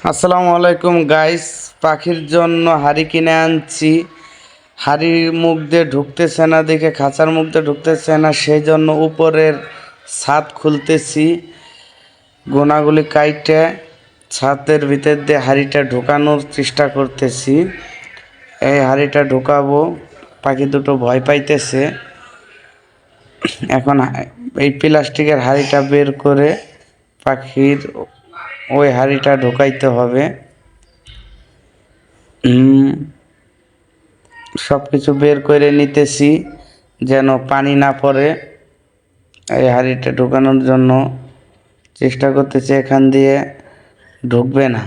আসসালামু আলাইকুম গাইস। পাখির জন্য হাড়ি কিনে আনছি। হাড়ির মুখ দিয়ে ঢুকতেছে না, দেখে খাঁচার মুখ দিয়ে ঢুকতেছে না, সেই জন্য উপরের ছাদ খুলতেছি। গোনাগুলি কাইটে ছাদের ভিতর দিয়ে হাড়িটা ঢোকানোর চেষ্টা করতেছি। এই হাড়িটা ঢোকাবো, পাখি দুটো ভয় পাইতেছে। এখন এই প্লাস্টিকের হাড়িটা বের করে পাখির ওই হাড়িটা ঢোকাইতে হবে। সব কিছু বের করে নিতেছি যেন পানি না পড়ে। এই হাঁড়িটা ঢোকানোর জন্য চেষ্টা করতেছি, এখান দিয়ে ঢুকবে না।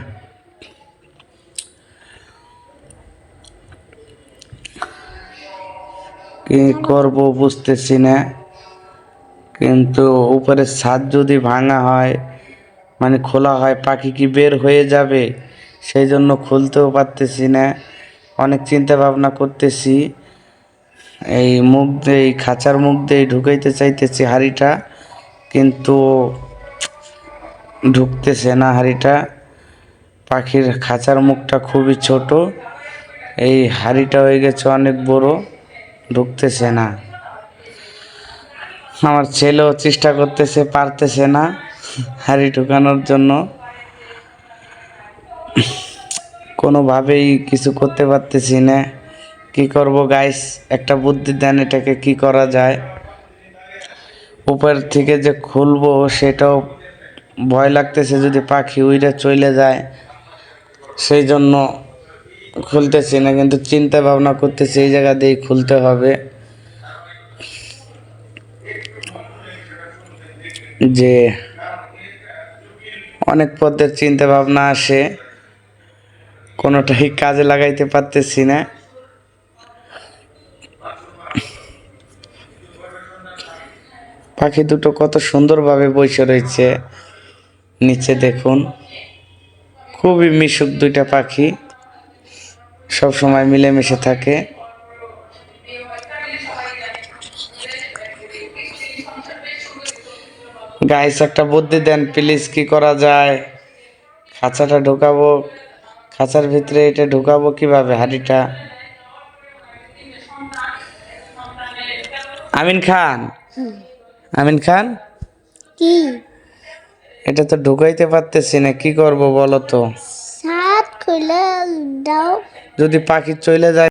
কি করব বুঝতেছি না, কিন্তু উপরে ছাদ যদি ভাঙা হয় মানে খোলা হয়, পাখি কি বের হয়ে যাবে, সেই জন্য খুলতেও পারতেছি না। অনেক চিন্তা ভাবনা করতেছি। এই মুখ দিয়ে, এই খাঁচার মুখ দিয়ে ঢুকাইতে চাইতেছি হাঁড়িটা, কিন্তু ঢুকতেছে না হাঁড়িটা। পাখির খাঁচার মুখটা খুবই ছোট, এই হাঁড়িটা হয়ে গেছে অনেক বড়, ঢুকতেছে না। আমার ছেলেও চেষ্টা করতেছে, পারতেছে না হাঁড়ি ঢুকানোর জন্য। কোনোভাবেই কিছু করতে পারতেছি না। কি করব গাইস, একটা বুদ্ধি দেন, এটাকে কি করা যায়। উপর থেকে যে খুলবো সেটাও ভয় লাগতেছে, যদি পাখি উইড়ে চলে যায়, সেই জন্য খুলতেছি না। কিন্তু চিন্তা ভাবনা করতেছি এই জায়গা দিয়ে খুলতে হবে, যে অনেক পদের চিন্তা ভাবনা আসে, কোনোটাই কাজে লাগাইতে পারতেছি না। পাখি দুটো কত সুন্দরভাবে বসে রয়েছে নিচে, দেখুন। খুবই মিশুক দুইটা পাখি, সব সময় মিলেমিশে থাকে। গাইস, একটা বুদ্ধি দেন প্লিজ, কি করা যায়। খাঁচাটা ঢোকাবো, খাঁচার ভিতরে এটা ঢোকাবো কিভাবে হাঁড়িটা? আমিন খান, আমিন খান, কি এটা তো ঢুকাইতে পারতেছি না, কি করব বলো তো। সাত খুলে দাও। যদি পাখি চলে যায়